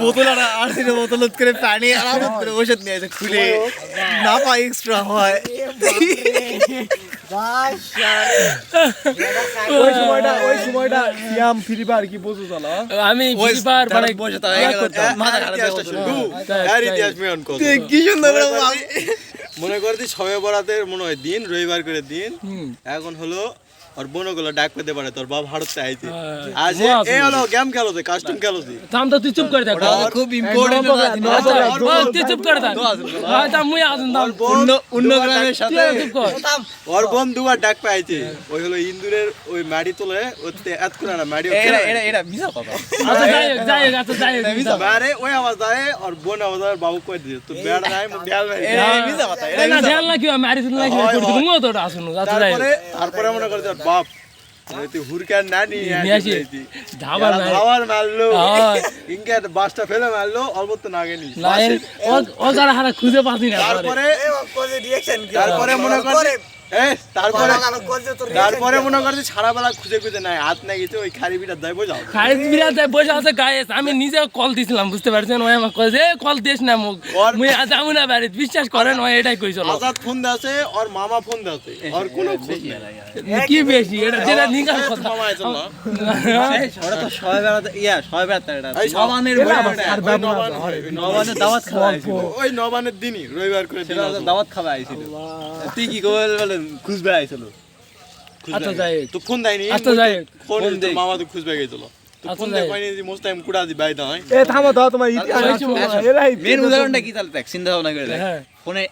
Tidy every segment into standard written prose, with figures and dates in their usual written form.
বোতল আর দিনে বোতল করে পানি আরাম করে ওষুধ নিয়ে এসে খুলে না পাই এক্সট্রা হয়। ওই সময়টা সিয়াম ফ্রি ফায়ার কি বোঝো চালা আমি ফ্রি ফায়ার মানে বসে তাই মাথা খারাপ কি সুন্দর মনে করছি সবে বরাতের মনে হয় দিন রবিবার করে দিন এখন হলো আর বোনগুলো ডাক পেতে পারে তোর বাবা ভারত চাইছে আজ এই হলো গেম খেলোছে কাস্টম খেলোছে থাম তো তুই চুপ করে থাক খুব ইম্পর্টেন্ট তুই চুপ করে থাক তা মুই আসুন দাও অন্য গ্রামের সাথে ওর বোন দুবার ডাক পাইছে ওই হলো ইন্দুরের ওই মাড়ি তোলে ওতে এত করে না মাড়ি এটা মিছা কথা। আচ্ছা যাই হোক আচ্ছা যাই হোক বারে ওই আওয়াজ দেয় আর বোন আওয়াজ দেয় বাবু কই দিছে তো বেড়া নাই দেয়াল নাই এটা মিছা কথা। না ধ্যান না কি আমি আরি দিন লাগি করতে তুমি তো আসুন আচ্ছা যাই হোক তারপরে মনে করে তোর বাপ তুই হুরকার না নিয়ে আসি ধাবার নাই খাবার মারলো ইনকে বাসটা ফেলে মারলো অল্প তো না গেলি না ও যারা হারা খুঁজে পাচ্ছি না তারপরে মনে করে তারপরে মনে করছে সারা বেলা খুঁজে খুঁজে নাই হাত না গেছে ওই খারি বিটা দেয় বোঝাও খাই বিরাট যায় বসে আছে গায়ে আমি নিজে কল দিছিলাম বুঝতে পারছেন ওই আমাকে কয় যে কল দিস না মুখ মুই যাবো না বাড়ি বিশ্বাস করেন ওই এটাই কইছিল আজাদ ফোন দাসে আর মামা ফোন দাসে আর কোনো খোঁজ নাই কি বেশি এটা যেটা নিকাল কথা মামা আইছিল না ওরা তো সবাই বেড়াতে সবাই বেড়াতে এটা এই নবানের নবানের দাওয়াত খাওয়া আইছিল। ওই নবানের দিনই রবিবার করে দিন দাওয়াত খাওয়া আইছিল। তুই কি বলে খুঁজবে আইছিল? আচ্ছা যাই হোক তো ফোন দেয়নি আচ্ছা যাই হোক ফোন দেই মামা তো খুঁজবে গেছিল তো ফোন দেয় কইনি যে মোস্ট টাইম কুড়া দি বাই দাও এ থামো দাও তোমার ইতিহাস এরাই মেন উদাহরণটা কি তাহলে দেখ চিন্তা ভাবনা করে দেখ হ্যাঁ ফোনে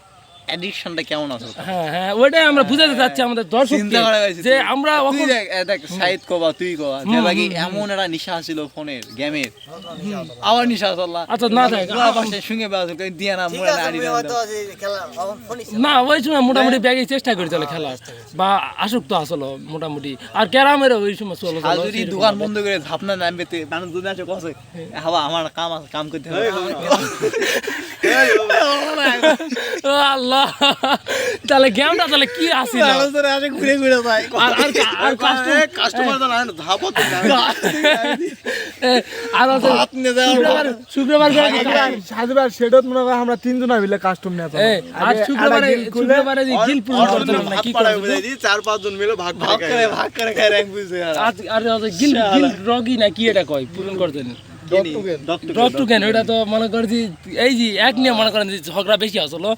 অ্যাডিকশনটা কেমন আছে হ্যাঁ ওইটাই আমরা বুঝাতে চাচ্ছি আমাদের দর্শক চিন্তা করা হয়েছে যে আমরা তুই দেখ সাইদ কবা তুই কবা যে বাকি এমন একটা নিশা ছিল ফোনের গেমের আবার নিশা চললা আচ্ছা না থাক পাশে শুনে বাজ দিয়া না মোড়া না আড়ি না ওই সময় মোটামুটি ব্যাগে চেষ্টা করে চলে খেলা বা আসক্ত আসলো মোটামুটি আর ক্যারামের ওই সময় চলো আর যদি দোকান বন্ধ করে ঝাপনা নামবে মানুষ দুনিয়া আছে কসে হাওয়া আমার কাম আছে কাম করতে হবে আল্লাহ তাহলে গেমটা তাহলে কি আসি না ঘুরে ঘুরে যায় আর কাস্টমার তো না ধাপত আর শুক্রবার সাজবার সেডত মনে হয় আমরা তিনজন মিলে কাস্টম নিয়ে আর শুক্রবারে যে গিল পূরণ করতে না কি করে বুঝাই দি 4-5 জন মিলে ভাগ করে খায় র‍্যাঙ্ক বুঝে আর গিল রগি না কি এটা কয় পূরণ করতেন ড্রপ টু কেন এটা তো মনে করেন যে এই যে এক নিয়ে মনে করেন যে ঝগড়া বেশি আসলো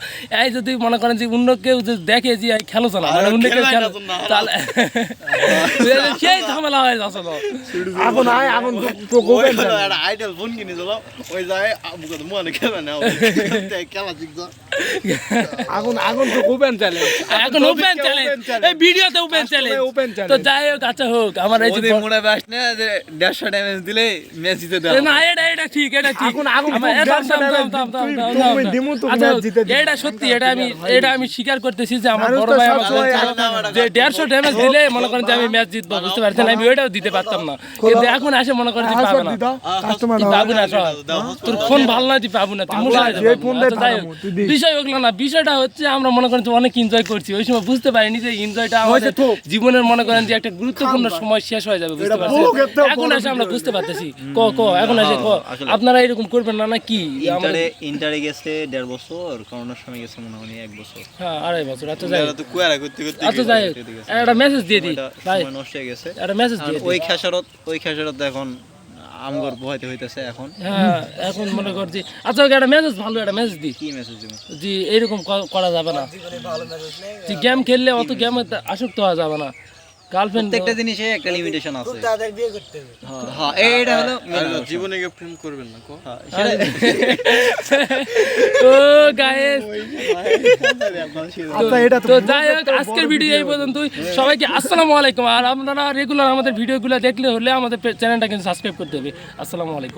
এই যদি মনে করেন যে অন্য কেউ যদি দেখে যে খেলো না মানে অন্য কেউ খেলো তাহলে সেই ঝামেলা হয়ে আসলো এখন তো গোবেন একটা আইডল ফোন কিনে দিল ওই যায় বুকে মনে খেলা না খেলা শিখছো এখন তো গোবেন চলে এখন ওপেন চ্যালেঞ্জ এই ভিডিওতে ওপেন চ্যালেঞ্জ তো যাই হোক আচ্ছা হোক আমার এই যে মোড়া বাস না যে 150 ড্যামেজ দিলে ম্যাচ জিতে দাও না এটা ঠিক এটা ঠিক এটা সত্যি এটা আমি স্বীকার করতেছি যে আমার বড় ভাই আমাকে যে 150 ড্যামেজ দিলে মনে করেন যে আমি ম্যাচ জিতবো বুঝতে পারছেন আমি ওইটাও দিতে পারতাম না কিন্তু এখন আসে মনে করেন যে পাবে না পাবো না তোর ফোন ভালো না তুই পাবো না তুই বিষয় ওগুলো না বিষয়টা হচ্ছে আমরা মনে করেন যে অনেক এনজয় করছি ওই সময় বুঝতে পারিনি যে এনজয়টা আমাদের জীবনের মনে করেন যে একটা গুরুত্বপূর্ণ সময় শেষ হয়ে যাবে বুঝতে পারছেন এখন আসে আমরা বুঝতে পারতেছি এখন আসে আপনারা এরকম করবেন না কি ইন্টারে গেছে 1.5 বছর করোনার সময় গেছে মনে হয় 1 বছর হ্যাঁ 2.5 বছর আচ্ছা যাই তো কুয়ারা করতে করতে আচ্ছা যাই একটা মেসেজ দিয়ে দিই ভাই নষ্ট হয়ে গেছে একটা মেসেজ দিয়ে ওই খেসারত এখন আমগর বহাইতে হইতাছে এখন হ্যাঁ এখন মনে করছি আচ্ছা একটা মেসেজ ভালো একটা মেসেজ দিই কি মেসেজ দিব জি এরকম করা যাবে না যে গেম খেললে অত গেমে আসক্ত হওয়া যাবে না গার্লফ্রেন্ড প্রত্যেকটা জিনিসে একটা লিমিটেশন আছে তাদের বিয়ে করতে হবে হ্যাঁ এইটা হলো জীবনে কি প্রেম করবেন না কো ও গাইস তো যাই হোক আজকের ভিডিও এই পর্যন্তই সবাইকে আসসালামু আলাইকুম আর আপনারা রেগুলার আমাদের ভিডিওগুলো দেখলে হলে আমাদের চ্যানেলটা কিন্তু সাবস্ক্রাইব করতে হবে আসসালামু আলাইকুম